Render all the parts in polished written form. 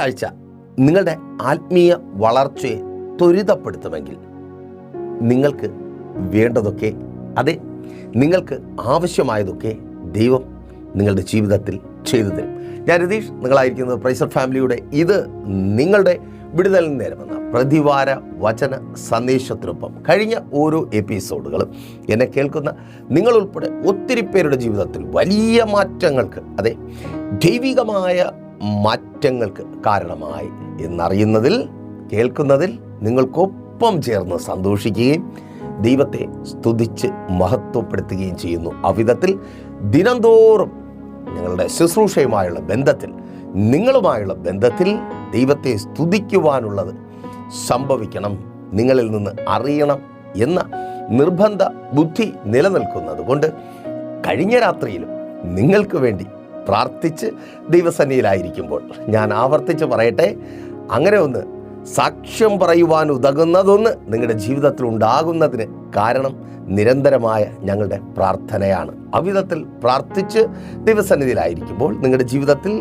ആഴ്ച നിങ്ങളുടെ ആത്മീയ വളർച്ചയെ ത്വരിതപ്പെടുത്തുമെങ്കിൽ നിങ്ങൾക്ക് വേണ്ടതൊക്കെ, അതെ, നിങ്ങൾക്ക് ആവശ്യമായതൊക്കെ ദൈവം നിങ്ങളുടെ ജീവിതത്തിൽ ചെയ്തു തരും. ഞാൻ രതീഷ്, നിങ്ങളായിരിക്കുന്നത് പ്രൈസർ ഫാമിലിയുടെ ഇത് നിങ്ങളുടെ വിടുതലിന് നേരമെന്ന പ്രതിവാര വചന സന്ദേശത്തിനൊപ്പം കഴിഞ്ഞ ഓരോ എപ്പിസോഡുകളും എന്നെ കേൾക്കുന്ന നിങ്ങളുൾപ്പെടെ ഒത്തിരി പേരുടെ ജീവിതത്തിൽ വലിയ മാറ്റങ്ങൾക്ക്, അതെ, ദൈവികമായ മാറ്റങ്ങൾക്ക് കാരണമായി എന്നറിയുന്നതിൽ, കേൾക്കുന്നതിൽ നിങ്ങൾക്കൊപ്പം ചേർന്ന് സന്തോഷിക്കുകയും ദൈവത്തെ സ്തുതിച്ച് മഹത്വപ്പെടുത്തുകയും ചെയ്യുന്നു. അവിധത്തിൽ ദിനംതോറും നിങ്ങളുടെ ശുശ്രൂഷയുമായുള്ള ബന്ധത്തിൽ, നിങ്ങളുമായുള്ള ബന്ധത്തിൽ ദൈവത്തെ സ്തുതിക്കുവാനുള്ളത് സംഭവിക്കണം, നിങ്ങളിൽ നിന്ന് അറിയണം എന്ന നിർബന്ധ ബുദ്ധി നിലനിൽക്കുന്നത് കൊണ്ട് കഴിഞ്ഞ രാത്രിയിലും നിങ്ങൾക്ക് വേണ്ടി പ്രാർത്ഥിച്ച് ദൈവസന്നിധിയിലായിരിക്കുമ്പോൾ ഞാൻ ആവർത്തിച്ച് പറയട്ടെ, അങ്ങനെ ഒന്ന് സാക്ഷ്യം പറയുവാൻ ഉതകുന്നതൊന്ന് നിങ്ങളുടെ ജീവിതത്തിൽ ഉണ്ടാകുന്നതിന് കാരണം നിരന്തരമായ ഞങ്ങളുടെ പ്രാർത്ഥനയാണ്. അവിധത്തിൽ പ്രാർത്ഥിച്ച് ദൈവസന്നിധിയിലായിരിക്കുമ്പോൾ നിങ്ങളുടെ ജീവിതത്തിൽ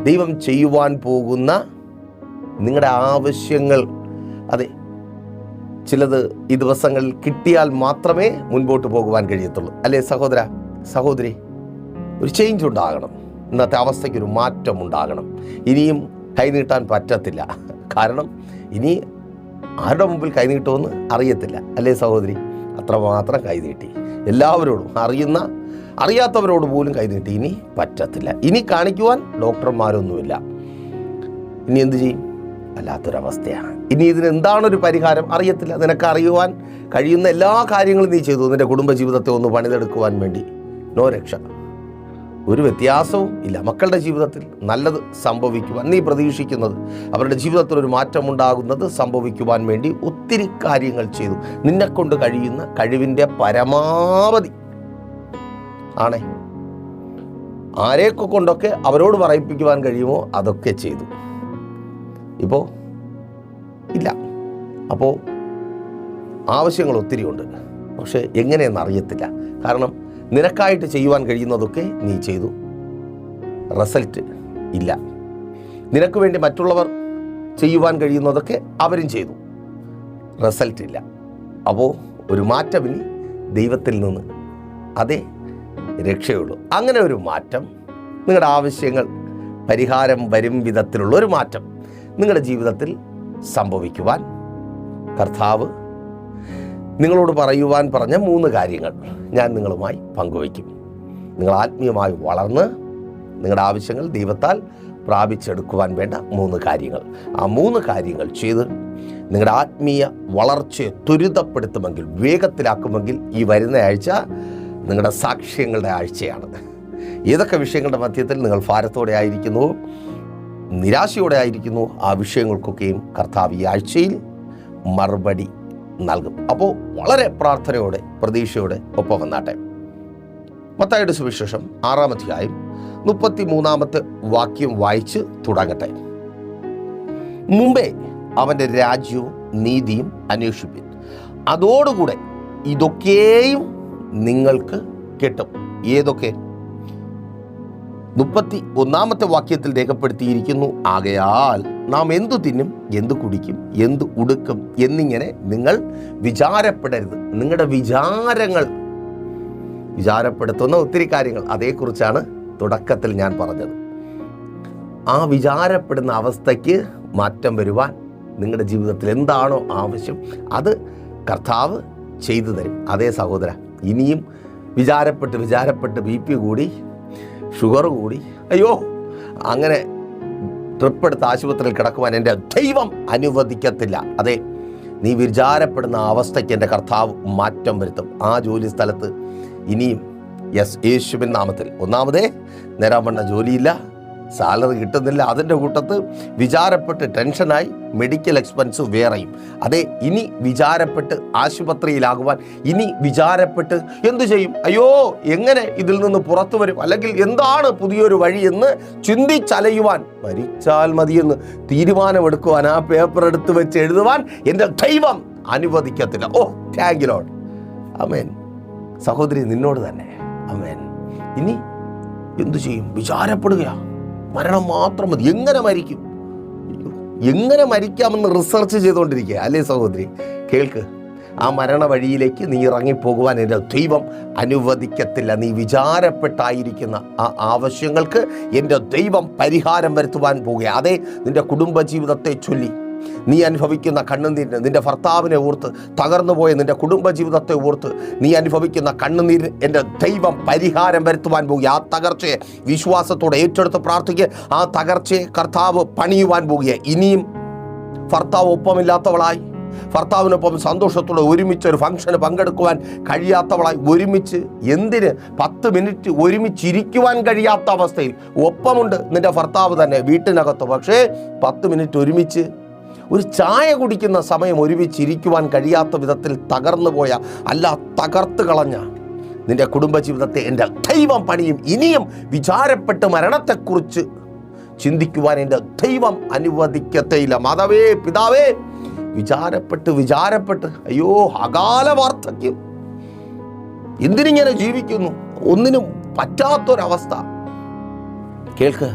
ദൈവം ചെയ്യുവാൻ പോകുന്ന നിങ്ങളുടെ ആവശ്യങ്ങൾ, അതെ, ചിലത് ഈ ദിവസങ്ങളിൽ കിട്ടിയാൽ മാത്രമേ മുൻപോട്ട് പോകുവാൻ കഴിയത്തുള്ളൂ. അല്ലേ സഹോദര, സഹോദരി? ഒരു ചേഞ്ച് ഉണ്ടാകണം, ഇന്നത്തെ അവസ്ഥയ്ക്കൊരു മാറ്റം ഉണ്ടാകണം. ഇനിയും കൈനീട്ടാൻ പറ്റത്തില്ല. കാരണം ഇനി ആരുടെ മുമ്പിൽ കൈനീട്ടുമെന്ന് അറിയത്തില്ല. അല്ലേ സഹോദരി? അത്രമാത്രം കൈനീട്ടി എല്ലാവരോടും, അറിയാത്തവരോട് പോലും കൈനീട്ടി ഇനി പറ്റത്തില്ല. ഇനി കാണിക്കുവാൻ ഡോക്ടർമാരൊന്നുമില്ല. ഇനി എന്ത് ചെയ്യും? വല്ലാത്തൊരവസ്ഥയാണ്. ഇനി ഇതിന് എന്താണൊരു പരിഹാരം അറിയത്തില്ല. നിനക്ക് അറിയുവാൻ കഴിയുന്ന എല്ലാ കാര്യങ്ങളും നീ ചെയ്തു. നിൻ്റെ കുടുംബജീവിതത്തെ ഒന്ന് പണിതെടുക്കുവാൻ വേണ്ടി നോ രക്ഷ, ഒരു വ്യത്യാസവും ഇല്ല. മക്കളുടെ ജീവിതത്തിൽ നല്ലത് സംഭവിക്കുവാൻ നീ പ്രതീക്ഷിക്കുന്നത്, അവരുടെ ജീവിതത്തിൽ ഒരു മാറ്റമുണ്ടാകുന്നത് സംഭവിക്കുവാൻ വേണ്ടി ഒത്തിരി കാര്യങ്ങൾ ചെയ്തു. നിന്നെക്കൊണ്ട് കഴിയുന്ന കഴിവിൻ്റെ പരമാവധി ആണേ. ആരെയൊക്കെ കൊണ്ടൊക്കെ അവരോട് പറയിപ്പിക്കുവാൻ കഴിയുമോ അതൊക്കെ ചെയ്തു. ഇപ്പോൾ ഇല്ല. അപ്പോൾ ആവശ്യങ്ങൾ ഒത്തിരി ഉണ്ട്, പക്ഷേ എങ്ങനെയെന്ന് അറിയത്തില്ല. കാരണം നിനക്കായിട്ട് ചെയ്യുവാൻ കഴിയുന്നതൊക്കെ നീ ചെയ്തു, റിസൾട്ട് ഇല്ല. നിനക്ക് വേണ്ടി മറ്റുള്ളവർ ചെയ്യുവാൻ കഴിയുന്നതൊക്കെ അവരും ചെയ്തു, റിസൾട്ട് ഇല്ല. അപ്പോൾ ഒരു മാറ്റം ഇനി ദൈവത്തിൽ നിന്ന്, അതേ രക്ഷയുള്ളൂ. അങ്ങനെ ഒരു മാറ്റം, നിങ്ങളുടെ ആവശ്യങ്ങൾ പരിഹാരം വരും വിധത്തിലുള്ള ഒരു മാറ്റം നിങ്ങളുടെ ജീവിതത്തിൽ സംഭവിക്കുവാൻ കർത്താവ് നിങ്ങളോട് പറയുവാൻ പറഞ്ഞ 3 കാര്യങ്ങൾ ഞാൻ നിങ്ങളുമായി പങ്കുവയ്ക്കും. നിങ്ങൾ ആത്മീയമായി വളർന്ന് നിങ്ങളുടെ ആവശ്യങ്ങൾ ദൈവത്താൽ പ്രാപിച്ചെടുക്കുവാൻ വേണ്ട 3 കാര്യങ്ങൾ. ആ 3 കാര്യങ്ങൾ ചെയ്ത് നിങ്ങളുടെ ആത്മീയ വളർച്ചയെ ത്വരിതപ്പെടുത്തുമെങ്കിൽ, വേഗത്തിലാക്കുമെങ്കിൽ ഈ വരുന്ന ആഴ്ച നിങ്ങളുടെ സാക്ഷ്യങ്ങളുടെ ആഴ്ചയാണ്. ഏതൊക്കെ വിഷയങ്ങളുടെ മധ്യത്തിൽ നിങ്ങൾ ഭാരത്തോടെ ആയിരിക്കുന്നു, നിരാശയോടെ ആയിരിക്കുന്നു, ആ വിഷയങ്ങൾക്കൊക്കെയും കർത്താവ് ഈ ആഴ്ചയിൽ മറുപടി നൽകും. അപ്പോൾ വളരെ പ്രാർത്ഥനയോടെ, പ്രതീക്ഷയോടെ ഒപ്പം വന്നാട്ടെ. മത്തായിയുടെ സുവിശേഷം 6-ാം അധ്യായം 33-ാമത്തെ വാക്യം വായിച്ച് തുടങ്ങട്ടെ. മുമ്പേ അവൻ്റെ രാജ്യവും നീതിയും അന്വേഷിപ്പിൻ, അതോടുകൂടെ ഇതൊക്കെയും നിങ്ങൾക്ക് കിട്ടും. ഏതൊക്കെ? 31-ാമത്തെ വാക്യത്തിൽ രേഖപ്പെടുത്തിയിരിക്കുന്നു, ആകയാൽ നാം എന്തു തിന്നും, എന്തു കുടിക്കും, എന്തു ഉടുക്കും എന്നിങ്ങനെ നിങ്ങൾ വിചാരപ്പെടരുത്. നിങ്ങളുടെ വിചാരപ്പെടുത്തുന്ന ഒത്തിരി കാര്യങ്ങൾ, അതേക്കുറിച്ചാണ് തുടക്കത്തിൽ ഞാൻ പറഞ്ഞത്. ആ വിചാരപ്പെടുന്ന അവസ്ഥയ്ക്ക് മാറ്റം വരുവാൻ നിങ്ങളുടെ ജീവിതത്തിൽ എന്താണോ ആവശ്യം അത് കർത്താവ് ചെയ്തു തരും. അതേ സഹോദര, ഇനിയും വിചാരപ്പെട്ട് BP കൂടി, ഷുഗർ കൂടി, അയ്യോ അങ്ങനെ ട്രിപ്പെടുത്ത് ആശുപത്രിയിൽ കിടക്കുവാൻ എൻ്റെ ദൈവം അനുവദിക്കത്തില്ല. അതെ, നീ വിചാരപ്പെടുന്ന അവസ്ഥയ്ക്ക് എൻ്റെ കർത്താവ് മാറ്റം വരുത്തും. ആ ജോലി സ്ഥലത്ത് ഇനിയും യേശുവിൻ നാമത്തിൽ, ഒന്നാമതേ നേരാവണ്ണ ജോലിയില്ല, സാലറി കിട്ടുന്നില്ല, അതിൻ്റെ കൂട്ടത്ത് വിചാരപ്പെട്ട് ടെൻഷനായി മെഡിക്കൽ എക്സ്പെൻസ് വേറെയും. അതെ, ഇനി വിചാരപ്പെട്ട് ആശുപത്രിയിലാകുവാൻ, ഇനി വിചാരപ്പെട്ട് എന്തു ചെയ്യും, അയ്യോ എങ്ങനെ ഇതിൽ നിന്ന് പുറത്തു വരും, അല്ലെങ്കിൽ എന്താണ് പുതിയൊരു വഴിയെന്ന് ചിന്തിച്ചലയുവാൻ, മരിച്ചാൽ മതിയെന്ന് തീരുമാനമെടുക്കുവാൻ, ആ പേപ്പർ എടുത്ത് വെച്ച് എഴുതുവാൻ എൻ്റെ ദൈവം അനുവദിക്കത്തില്ല. ഓ താങ്ക് യു ലോർഡ്. ആമേൻ. സഹോദരി, നിന്നോട് തന്നെ ആമേൻ. ഇനി എന്തു ചെയ്യും? വിചാരപ്പെടുകയാ, മരണം മാത്രം മതി. എങ്ങനെ മരിക്കും? എങ്ങനെ മരിക്കാമെന്ന് റിസർച്ച് ചെയ്തുകൊണ്ടിരിക്കുക അല്ലേ സഹോദരി? കേൾക്ക്, ആ മരണ വഴിയിലേക്ക് നീ ഇറങ്ങിപ്പോകുവാൻ എൻ്റെ ദൈവം അനുവദിക്കത്തില്ല. നീ വിചാരപ്പെട്ടായിരിക്കുന്ന ആ ആവശ്യങ്ങൾക്ക് എൻ്റെ ദൈവം പരിഹാരം വരുത്തുവാൻ പോകുക. അതേ, നിൻ്റെ കുടുംബജീവിതത്തെ ചൊല്ലി നീ അനുഭവിക്കുന്ന കണ്ണുനീരിന്, നിൻ്റെ ഭർത്താവിനെ ഓർത്ത്, തകർന്നുപോയ നിൻ്റെ കുടുംബജീവിതത്തെ ഓർത്ത് നീ അനുഭവിക്കുന്ന കണ്ണുനീരിന് എൻ്റെ ദൈവം പരിഹാരം വരുത്തുവാൻ പോകുക. ആ തകർച്ചയെ വിശ്വാസത്തോടെ ഏറ്റെടുത്ത് പ്രാർത്ഥിക്കുക. ആ തകർച്ചയെ കർത്താവ് പണിയുവാൻ പോകുക. ഇനിയും ഭർത്താവ് ഒപ്പമില്ലാത്തവളായി, ഭർത്താവിനൊപ്പം സന്തോഷത്തോടെ ഒരുമിച്ച് ഒരു ഫംഗ്ഷന് പങ്കെടുക്കുവാൻ കഴിയാത്തവളായി, ഒരുമിച്ച് എന്തിന് 10 മിനിറ്റ് ഒരുമിച്ചിരിക്കുവാൻ കഴിയാത്ത അവസ്ഥയിൽ, ഒപ്പമുണ്ട് നിൻ്റെ ഭർത്താവ് തന്നെ വീട്ടിനകത്ത്, പക്ഷേ 10 മിനിറ്റ് ഒരുമിച്ച് ഒരു ചായ കുടിക്കുന്ന സമയം ഒരുമിച്ചിരിക്കുവാൻ കഴിയാത്ത വിധത്തിൽ തകർന്നു പോയ, അല്ല തകർത്ത് കളഞ്ഞ നിൻ്റെ കുടുംബജീവിതത്തെ എൻ്റെ ദൈവം പണിയും. ഇനിയും വിചാരപ്പെട്ട് മരണത്തെക്കുറിച്ച് ചിന്തിക്കുവാൻ എൻ്റെ ദൈവം അനുവദിക്കത്തേയില്ല. മാതാവേ, പിതാവേ, വിചാരപ്പെട്ട് അയ്യോ അകാല വാർദ്ധക്യം, എന്തിനിങ്ങനെ ജീവിക്കുന്നു, ഒന്നിനും പറ്റാത്തൊരവസ്ഥ. കേൾക്ക്,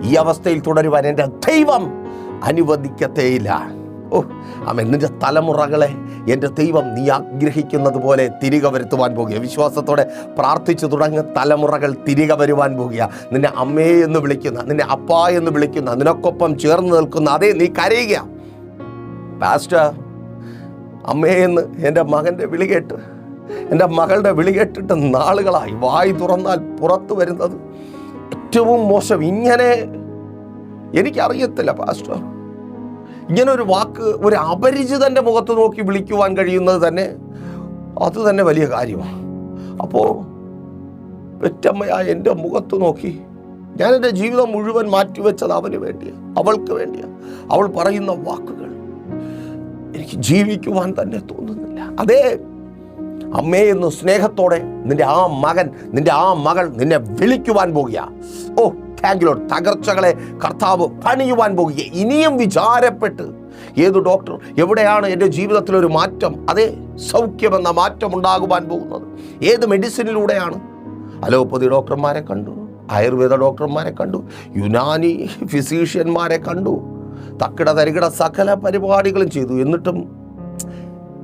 ഈ അവസ്ഥയിൽ തുടരുവാൻ എൻ്റെ ദൈവം അനുവദിക്കത്തേയില്ല. ആമേൻ. നിന്റെ തലമുറകളെ എൻ്റെ ദൈവം നീ ആഗ്രഹിക്കുന്നത് പോലെ തിരികെ വരുത്തുവാൻ പോകുക. വിശ്വാസത്തോടെ പ്രാർത്ഥിച്ചു തുടങ്ങി. തലമുറകൾ തിരികെ വരുവാൻ പോകുക. നിന്നെ അമ്മേ എന്ന് വിളിക്കുന്ന, നിന്നെ അപ്പാ എന്ന് വിളിക്കുന്ന, നിനക്കൊപ്പം ചേർന്ന് നിൽക്കുന്ന, അതേ നീ കരയുക. പാസ്റ്റർ, അമ്മേ എന്ന് എൻ്റെ മകൻ്റെ വിളി കേട്ട്, എൻ്റെ മകളുടെ വിളി കേട്ടിട്ട് നാളുകളായി വായി തുറന്നാൽ പുറത്തു വരുന്നത് ഏറ്റവും മോശം. ഇങ്ങനെ എനിക്കറിയത്തില്ല പാസ്റ്റർ, ഇങ്ങനെ ഒരു വാക്ക് ഒരു അപരിചിതൻ്റെ മുഖത്ത് നോക്കി വിളിക്കുവാൻ കഴിയുന്നത് തന്നെ, അത് തന്നെ വലിയ കാര്യമാണ്. അപ്പോൾ പെറ്റമ്മയായ എൻ്റെ മുഖത്ത് നോക്കി ഞാൻ എൻ്റെ ജീവിതം മുഴുവൻ മാറ്റിവെച്ചത് അവന് വേണ്ടിയാണ്, അവൾക്ക് വേണ്ടിയാണ്. അവൾ പറയുന്ന വാക്കുകൾ എനിക്ക് ജീവിക്കുവാൻ തന്നെ തോന്നുന്നില്ല. അതേ, അമ്മേ എന്ന് സ്നേഹത്തോടെ നിന്റെ ആ മകൻ, നിന്റെ ആ മകൾ നിന്നെ വിളിക്കുവാൻ പോകുക. ഓ താങ്ക് യു ലോർഡ്. തകർച്ചകളെ കർത്താവ് പണിയുവാൻ പോകുക. ഇനിയും വിചാരപ്പെട്ട് ഏത് ഡോക്ടർ, എവിടെയാണ് എൻ്റെ ജീവിതത്തിലൊരു മാറ്റം, അതേ സൗഖ്യമെന്ന മാറ്റം ഉണ്ടാകുവാൻ പോകുന്നത് ഏത് മെഡിസിനിലൂടെയാണ്? അലോപ്പതി ഡോക്ടർമാരെ കണ്ടു, ആയുർവേദ ഡോക്ടർമാരെ കണ്ടു, യുനാനി ഫിസീഷ്യന്മാരെ കണ്ടു, തക്കിട തരികിട സകല പരിപാടികളും ചെയ്തു. എന്നിട്ടും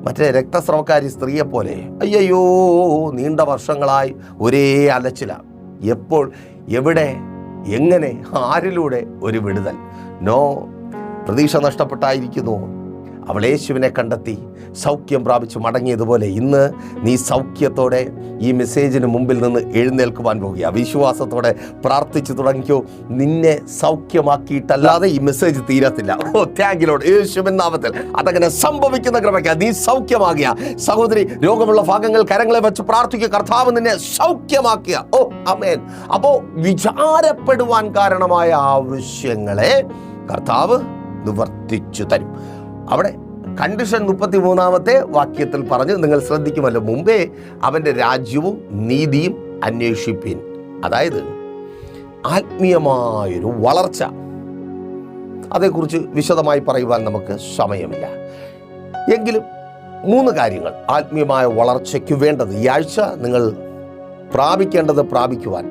മറ്റേ രക്തസ്രവക്കാരി സ്ത്രീയെപ്പോലെ അയ്യോ നീണ്ട വർഷങ്ങളായി ഒരേ അലച്ചില. എപ്പോൾ, എവിടെ, എങ്ങനെ, ആരിലൂടെ ഒരു വിടുതൽ? നോ. പ്രതീക്ഷ നഷ്ടപ്പെട്ടായിരിക്കുന്നു. അവൾ യേശുവിനെ കണ്ടെത്തി സൗഖ്യം പ്രാപിച്ച് മടങ്ങിയതുപോലെ ഇന്ന് നീ സൗഖ്യത്തോടെ ഈ മെസ്സേജിന് മുമ്പിൽ നിന്ന് എഴുന്നേൽക്കുവാൻ പോകുക. വിശ്വാസത്തോടെ പ്രാർത്ഥിച്ചു തുടങ്ങിക്കോ. നിന്നെ സൗഖ്യമാക്കിയിട്ടല്ലാതെ ഈ മെസ്സേജ് തീരത്തില്ല. Oh thank you Lord. യേശുവിൻ നാമത്തിൽ അതങ്ങനെ സംഭവിക്കുന്ന കൃപയ്ക്ക് നീ സൗഖ്യമാകുക. സഹോദരി, രോഗമുള്ള ഭാഗങ്ങൾ കരങ്ങളെ വെച്ച് പ്രാർത്ഥിക്കുക. കർത്താവ് നിന്നെ സൗഖ്യമാക്കുക. ഓ ആമേൻ. അപ്പോൾ വിചാരപ്പെടുവാൻ കാരണമായ ആവശ്യങ്ങളെ കർത്താവ് നിവർത്തിച്ചു തരും. അവിടെ കണ്ടീഷൻ 33-ാമത്തെ വാക്യത്തിൽ പറഞ്ഞ് നിങ്ങൾ ശ്രദ്ധിക്കുമല്ലോ, മുമ്പേ അവൻ്റെ രാജ്യവും നീതിയും അന്വേഷിപ്പിൻ. അതായത് ആത്മീയമായൊരു വളർച്ച. അതേക്കുറിച്ച് വിശദമായി പറയുവാൻ നമുക്ക് സമയമില്ല. എങ്കിലും 3 കാര്യങ്ങൾ ആത്മീയമായ വളർച്ചയ്ക്ക് വേണ്ടത്, ഈ ആഴ്ച നിങ്ങൾ പ്രാപിക്കേണ്ടത് പ്രാപിക്കുവാൻ,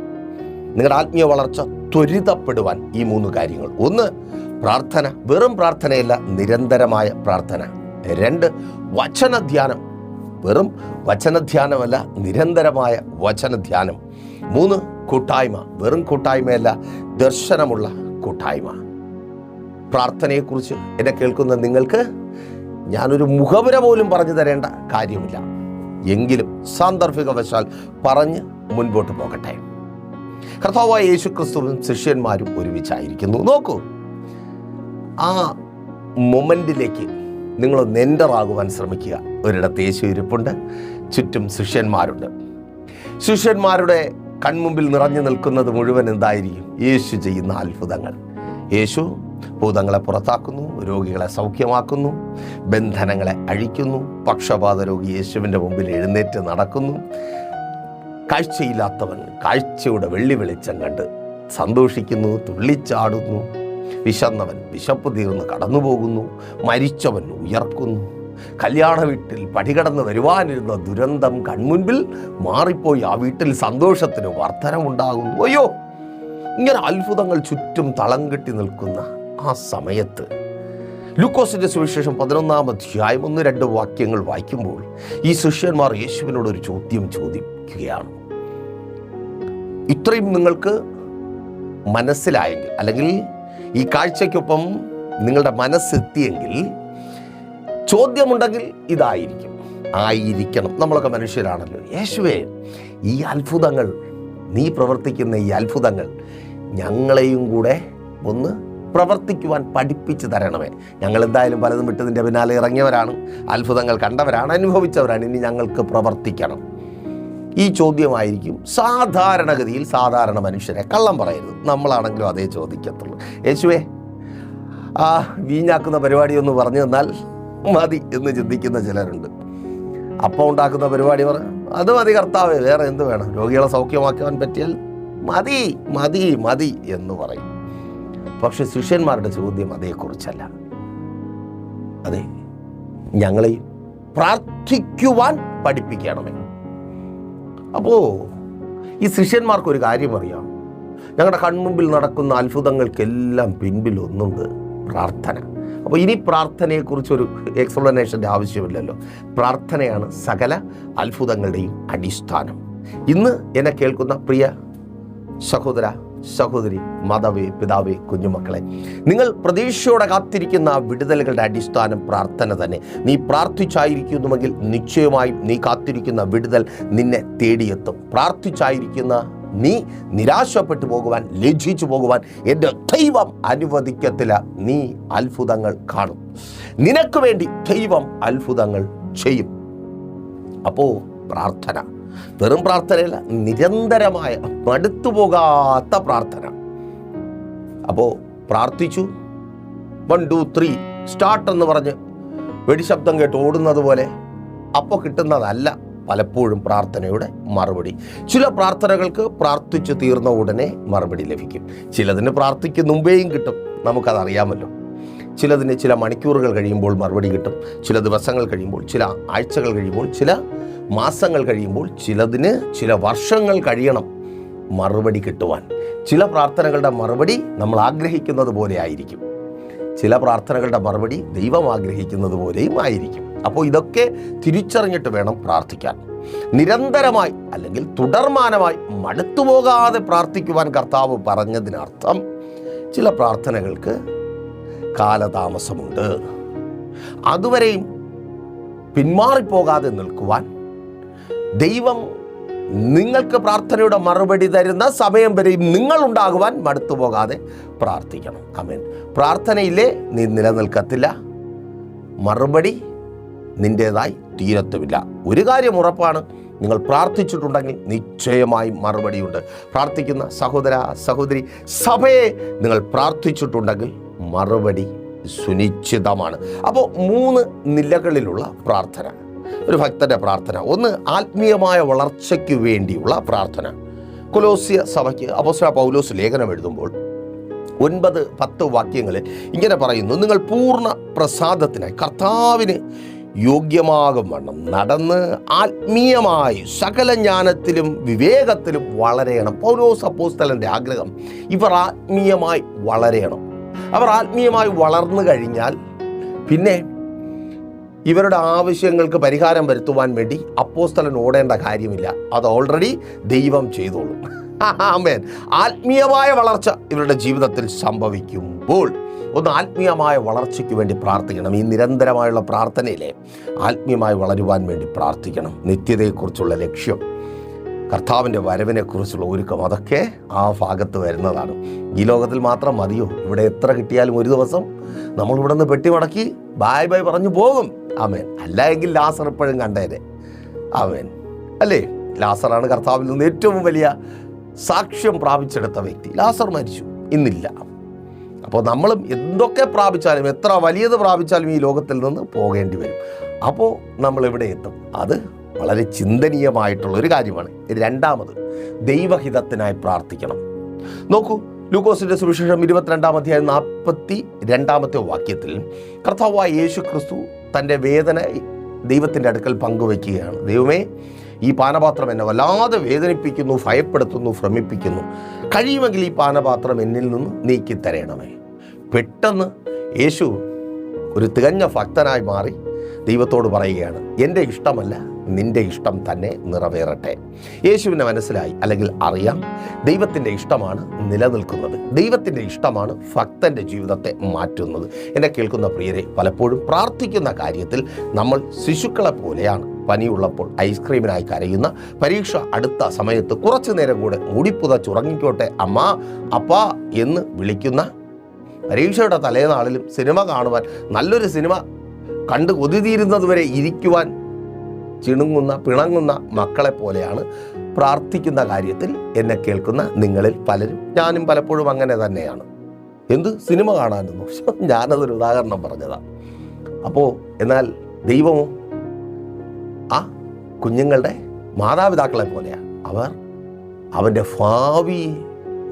നിങ്ങളുടെ ആത്മീയ വളർച്ച ത്വരിതപ്പെടുവാൻ ഈ 3 കാര്യങ്ങൾ. 1, പ്രാർത്ഥന. വെറും പ്രാർത്ഥനയല്ല, നിരന്തരമായ പ്രാർത്ഥന. 2, വചനധ്യാനം. വെറും വചനധ്യാനമല്ല, നിരന്തരമായ വചനധ്യാനം. 3, കൂട്ടായ്മ. വെറും കൂട്ടായ്മയല്ല, ദർശനമുള്ള കൂട്ടായ്മ. പ്രാർത്ഥനയെക്കുറിച്ച് എന്നെ കേൾക്കുന്ന നിങ്ങൾക്ക് ഞാനൊരു മുഖവുര പോലും പറഞ്ഞു തരേണ്ട കാര്യമില്ല. എങ്കിലും സാന്ദർഭികവശാൽ പറഞ്ഞ് മുൻപോട്ട് പോകട്ടെ. കർത്താവായ യേശു ക്രിസ്തുവും ശിഷ്യന്മാരും ഒരുമിച്ചായിരിക്കുന്നു. നോക്കൂ, ആ മൊമെൻറ്റിലേക്ക് നിങ്ങളൊന്ന് എൻ്ററാകുവാൻ ശ്രമിക്കുക. ഒരിടത്ത് യേശു ഇരിപ്പുണ്ട്, ചുറ്റും ശിഷ്യന്മാരുണ്ട്. ശിഷ്യന്മാരുടെ കൺമുമ്പിൽ നിറഞ്ഞു നിൽക്കുന്നത് മുഴുവൻ എന്തായിരിക്കും? യേശു ചെയ്യുന്ന അത്ഭുതങ്ങൾ. യേശു ഭൂതങ്ങളെ പുറത്താക്കുന്നു, രോഗികളെ സൗഖ്യമാക്കുന്നു, ബന്ധനങ്ങളെ അഴിക്കുന്നു. പക്ഷപാത രോഗി യേശുവിൻ്റെ മുമ്പിൽ എഴുന്നേറ്റ് നടക്കുന്നു. കാഴ്ചയില്ലാത്തവൻ കാഴ്ചയുടെ വെള്ളി വെളിച്ചം കണ്ട് സന്തോഷിക്കുന്നു, തുള്ളിച്ചാടുന്നു. വിശന്നവൻ വിശപ്പ് തീർന്ന് കടന്നുപോകുന്നു. മരിച്ചവൻ ഉയർക്കുന്നു. കല്യാണ വീട്ടിൽ പടികടന്ന് വരുവാനിരുന്ന ദുരന്തം കൺമുൻപിൽ മാറിപ്പോയി. ആ വീട്ടിൽ സന്തോഷത്തിന് വർധനമുണ്ടാകുന്നു. അയ്യോ, ഇങ്ങനെ അത്ഭുതങ്ങൾ ചുറ്റും തളം കെട്ടി നിൽക്കുന്ന ആ സമയത്ത് ലൂക്കോസിൻ്റെ സുവിശേഷം 11-ാം അധ്യായം 1-2 വാക്യങ്ങൾ വായിക്കുമ്പോൾ ഈ ശിഷ്യന്മാർ യേശുവിനോടൊരു ചോദ്യം ചോദിക്കുകയാണ്. ഇത്രയും നിങ്ങൾക്ക് മനസ്സിലായെങ്കിൽ, അല്ലെങ്കിൽ ഈ കാഴ്ചയ്ക്കൊപ്പം നിങ്ങളുടെ മനസ്സെത്തിയെങ്കിൽ, ചോദ്യമുണ്ടെങ്കിൽ ആയിരിക്കണം. നമ്മളൊക്കെ മനുഷ്യരാണല്ലോ. യേശുവേ, ഈ അത്ഭുതങ്ങൾ, നീ പ്രവർത്തിക്കുന്ന ഈ അത്ഭുതങ്ങൾ ഞങ്ങളെയും കൂടെ ഒന്ന് പ്രവർത്തിക്കുവാൻ പഠിപ്പിച്ചു തരണമേ. ഞങ്ങൾ എന്തായാലും പലതും വിട്ടതിൻ്റെ പിന്നാലെ ഇറങ്ങിയവരാണ്, അത്ഭുതങ്ങൾ കണ്ടവരാണ്, അനുഭവിച്ചവരാണ്. ഇനി ഞങ്ങൾക്ക് പ്രവർത്തിക്കണം. ഈ ചോദ്യമായിരിക്കും സാധാരണഗതിയിൽ സാധാരണ മനുഷ്യരെ. കള്ളം പറയരുത്, നമ്മളാണെങ്കിലും അതേ ചോദിക്കത്തുള്ളൂ. യേശുവേ, ആ വീഞ്ഞാക്കുന്ന പരിപാടിയൊന്ന് പറഞ്ഞു തന്നാൽ മതി എന്ന് ചിന്തിക്കുന്ന ചിലരുണ്ട്. അപ്പം ഉണ്ടാക്കുന്ന പരിപാടി അത് മതി കർത്താവേ, വേറെ എന്ത് വേണം? രോഗികളെ സൗഖ്യമാക്കുവാൻ പറ്റിയാൽ മതി മതി മതി എന്ന് പറയും. പക്ഷെ ശിഷ്യന്മാരുടെ ചോദ്യം അതേക്കുറിച്ചല്ല. അതെ, ഞങ്ങളെ പ്രാർത്ഥിക്കുവാൻ പഠിപ്പിക്കണമേ. അപ്പോൾ ഈ ശിഷ്യന്മാർക്കൊരു കാര്യം അറിയാം. ഞങ്ങളുടെ കൺമുമ്പിൽ നടക്കുന്ന അത്ഭുതങ്ങൾക്കെല്ലാം പിൻപിൽ ഒന്നുണ്ട്, പ്രാർത്ഥന. അപ്പോൾ ഇനി പ്രാർത്ഥനയെക്കുറിച്ചൊരു എക്സ്പ്ലനേഷൻ്റെ ആവശ്യമില്ലല്ലോ. പ്രാർത്ഥനയാണ് സകല അത്ഭുതങ്ങളുടെയും അടിസ്ഥാനം. ഇന്ന് എന്നെ കേൾക്കുന്ന പ്രിയ സഹോദര, സഹോദരി, മാതാവേ, പിതാവേ, കുഞ്ഞുമക്കളെ, നിങ്ങൾ പ്രതീക്ഷയോടെ കാത്തിരിക്കുന്ന വിടുതലുകളുടെ അടിസ്ഥാനം പ്രാർത്ഥന തന്നെ. നീ പ്രാർത്ഥിച്ചായിരിക്കുന്നുവെങ്കിൽ നിശ്ചയമായും നീ കാത്തിരിക്കുന്ന വിടുതൽ നിന്നെ തേടിയെത്തും. പ്രാർത്ഥിച്ചായിരിക്കുന്ന നീ നിരാശപ്പെട്ടു പോകുവാൻ, ലജ്ജിച്ചു പോകുവാൻ എൻ്റെ ദൈവം അനുവദിക്കത്തില്ല. നീ അത്ഭുതങ്ങൾ കാണും. നിനക്ക് വേണ്ടി ദൈവം അത്ഭുതങ്ങൾ ചെയ്യും. അപ്പോൾ പ്രാർത്ഥന വെറും പ്രാർത്ഥനയല്ല, നിരന്തരമായ മടുത്തുപോകാത്ത പ്രാർത്ഥന. അപ്പോൾ പ്രാർത്ഥിച്ചു, 1 2 3 സ്റ്റാർട്ട് എന്ന് പറഞ്ഞ് വെടിശബ്ദം കേട്ട് ഓടുന്നത് പോലെ അപ്പോൾ കിട്ടുന്നതല്ല പലപ്പോഴും പ്രാർത്ഥനയുടെ മറുപടി. ചില പ്രാർത്ഥനകൾക്ക് പ്രാർത്ഥിച്ചു തീർന്ന ഉടനെ മറുപടി ലഭിക്കും. ചിലതിന് പ്രാർത്ഥിക്കും മുമ്പേയും കിട്ടും, നമുക്കതറിയാമല്ലോ. ചിലതിന് ചില മണിക്കൂറുകൾ കഴിയുമ്പോൾ മറുപടി കിട്ടും, ചില ദിവസങ്ങൾ കഴിയുമ്പോൾ, ചില ആഴ്ചകൾ കഴിയുമ്പോൾ, ചില മാസങ്ങൾ കഴിയുമ്പോൾ, ചിലതിന് ചില വർഷങ്ങൾ കഴിയണം മറുപടി കിട്ടുവാൻ. ചില പ്രാർത്ഥനകളുടെ മറുപടി നമ്മൾ ആഗ്രഹിക്കുന്നത് പോലെ ആയിരിക്കും, ചില പ്രാർത്ഥനകളുടെ മറുപടി ദൈവം ആഗ്രഹിക്കുന്നത് പോലെയും ആയിരിക്കും. അപ്പോൾ ഇതൊക്കെ തിരിച്ചറിഞ്ഞിട്ട് വേണം പ്രാർത്ഥിക്കാൻ. നിരന്തരമായി അല്ലെങ്കിൽ തുടർമാനമായി മടുത്തുപോകാതെ പ്രാർത്ഥിക്കുവാൻ കർത്താവ് പറഞ്ഞതിനർത്ഥം ചില പ്രാർത്ഥനകൾക്ക് കാലതാമസമുണ്ട്. അതുവരെയും പിന്മാറിപ്പോകാതെ നിൽക്കുവാൻ ദൈവം നിങ്ങൾക്ക് പ്രാർത്ഥനയുടെ മറുപടി തരുന്ന സമയം വരെയും നിങ്ങളുണ്ടാകുവാൻ മടുത്തുപോകാതെ പ്രാർത്ഥിക്കണം. ആമേൻ. പ്രാർത്ഥനയില്ലേ നീ നിലനിൽക്കത്തില്ല, മറുപടി നിൻ്റേതായി തീരത്തുമില്ല. ഒരു കാര്യം ഉറപ്പാണ്, നിങ്ങൾ പ്രാർത്ഥിച്ചിട്ടുണ്ടെങ്കിൽ നിശ്ചയമായും മറുപടിയുണ്ട്. പ്രാർത്ഥിക്കുന്ന സഹോദര, സഹോദരി, സഭയെ നിങ്ങൾ പ്രാർത്ഥിച്ചിട്ടുണ്ടെങ്കിൽ മറുപടി സുനിശ്ചിതമാണ്. അപ്പോൾ 3 നിലകളിലുള്ള പ്രാർത്ഥന, ഒരു ഭക്തൻ്റെ പ്രാർത്ഥന. ഒന്ന്, ആത്മീയമായ വളർച്ചയ്ക്ക് വേണ്ടിയുള്ള പ്രാർത്ഥന. കൊലോസ്യ സഭയ്ക്ക് അപ്പോസ്തലനായ പൗലോസ് ലേഖനം എഴുതുമ്പോൾ 9-10 വാക്യങ്ങളിൽ ഇങ്ങനെ പറയുന്നു: നിങ്ങൾ പൂർണ്ണ പ്രസാദത്തിനായി കർത്താവിന് യോഗ്യമാകും വണ്ണം നടന്ന് ആത്മീയമായി സകല ജ്ഞാനത്തിലും വിവേകത്തിലും വളരെയണം. പൗലോസ് അപ്പോസ്തലൻ്റെ ആഗ്രഹം ഇവർ ആത്മീയമായി വളരെയണം. അവർ ആത്മീയമായി വളർന്നു കഴിഞ്ഞാൽ പിന്നെ ഇവരുടെ ആവശ്യങ്ങൾക്ക് പരിഹാരം വരുത്തുവാൻ വേണ്ടി അപ്പോസ്തലൻ ഓടേണ്ട കാര്യമില്ല, അത് ഓൾറെഡി ദൈവം ചെയ്തോളും. ആമേൻ. ആത്മീയമായ വളർച്ച ഇവരുടെ ജീവിതത്തിൽ സംഭവിക്കുമ്പോൾ ഒന്ന് ആത്മീയമായ വളർച്ചയ്ക്ക് വേണ്ടി പ്രാർത്ഥിക്കണം. ഈ നിരന്തരമായുള്ള പ്രാർത്ഥനയിലെ ആത്മീയമായി വളരുവാൻ വേണ്ടി പ്രാർത്ഥിക്കണം. നിത്യതയെക്കുറിച്ചുള്ള ലക്ഷ്യം, കർത്താവിൻ്റെ വരവിനെക്കുറിച്ചുള്ള ഒരുക്കം, അതൊക്കെ ആ ഭാഗത്ത് വരുന്നതാണ്. ഈ ലോകത്തിൽ മാത്രം മതിയോ? ഇവിടെ എത്ര കിട്ടിയാലും ഒരു ദിവസം നമ്മളിവിടെ നിന്ന് പെട്ടി മടക്കി ബായ് ബായ് പറഞ്ഞു പോകും. ആമേൻ. അല്ല എങ്കിൽ ലാസർ എപ്പോഴും കണ്ടേനെ. ആമേൻ. അല്ലേ? ലാസറാണ് കർത്താവിൽ നിന്ന് ഏറ്റവും വലിയ സാക്ഷ്യം പ്രാപിച്ചെടുത്ത വ്യക്തി. ലാസർ മരിച്ചു, ഇന്നില്ല. അപ്പോൾ നമ്മളും എന്തൊക്കെ പ്രാപിച്ചാലും, എത്ര വലിയത് പ്രാപിച്ചാലും ഈ ലോകത്തിൽ നിന്ന് പോകേണ്ടി വരും. അപ്പോൾ നമ്മൾ എവിടെ എത്തും? അത് വളരെ ചിന്തനീയമായിട്ടുള്ളൊരു കാര്യമാണ്. രണ്ടാമത്, ദൈവഹിതത്തിനായി പ്രാർത്ഥിക്കണം. നോക്കൂ, ലൂക്കോസിൻ്റെ സുവിശേഷം 22-ാം അധ്യായം 42-ാമത്തെ വാക്യത്തിൽ കർത്താവായ യേശു ക്രിസ്തു തൻ്റെ വേദന ദൈവത്തിൻ്റെ അടുക്കൽ പങ്കുവയ്ക്കുകയാണ്. ദൈവമേ, ഈ പാനപാത്രം എന്നെ വല്ലാതെ വേദനിപ്പിക്കുന്നു, ഭയപ്പെടുത്തുന്നു, ഭ്രമിപ്പിക്കുന്നു. കഴിയുമെങ്കിൽ ഈ പാനപാത്രം എന്നിൽ നിന്ന് നീക്കിത്തരണമേ. പെട്ടെന്ന് യേശു ഒരു തികഞ്ഞ ഭക്തനായി മാറി ദൈവത്തോട് പറയുകയാണ്, എൻ്റെ ഇഷ്ടമല്ല നിൻ്റെ ഇഷ്ടം തന്നെ നിറവേറട്ടെ. യേശുവിനെ മനസ്സിലായി, അല്ലെങ്കിൽ അറിയാം, ദൈവത്തിൻ്റെ ഇഷ്ടമാണ് നിലനിൽക്കുന്നത്. ദൈവത്തിൻ്റെ ഇഷ്ടമാണ് ഭക്തൻ്റെ ജീവിതത്തെ മാറ്റുന്നത്. എന്നെ കേൾക്കുന്ന പ്രിയരെ, പലപ്പോഴും പ്രാർത്ഥിക്കുന്ന കാര്യത്തിൽ നമ്മൾ ശിശുക്കളെ പോലെയാണ്. പനിയുള്ളപ്പോൾ ഐസ്ക്രീമിനായി കരയുന്ന, പരീക്ഷ അടുത്ത സമയത്ത് കുറച്ചു നേരം കൂടെ മുടിപ്പുതച്ചുറങ്ങിക്കോട്ടെ അമ്മ അപ്പാ എന്ന് വിളിക്കുന്ന, പരീക്ഷയുടെ തലേനാളിലും സിനിമ കാണുവാൻ, നല്ലൊരു സിനിമ കണ്ട് കൊതിതീരുന്നതുവരെ ഇരിക്കുവാൻ പിണങ്ങുന്ന മക്കളെ പോലെയാണ് പ്രാർത്ഥിക്കുന്ന കാര്യത്തിൽ എന്നെ കേൾക്കുന്ന നിങ്ങളിൽ പലരും. ഞാനും പലപ്പോഴും അങ്ങനെ തന്നെയാണ്. എന്ത് സിനിമ കാണാനെന്നു? ഞാനതൊരു ഉദാഹരണം പറഞ്ഞതാണ്. അപ്പോൾ എന്നാൽ ദൈവമോ ആ കുഞ്ഞുങ്ങളുടെ മാതാപിതാക്കളെ പോലെയാണ്. അവർ അവൻ്റെ ഭാവി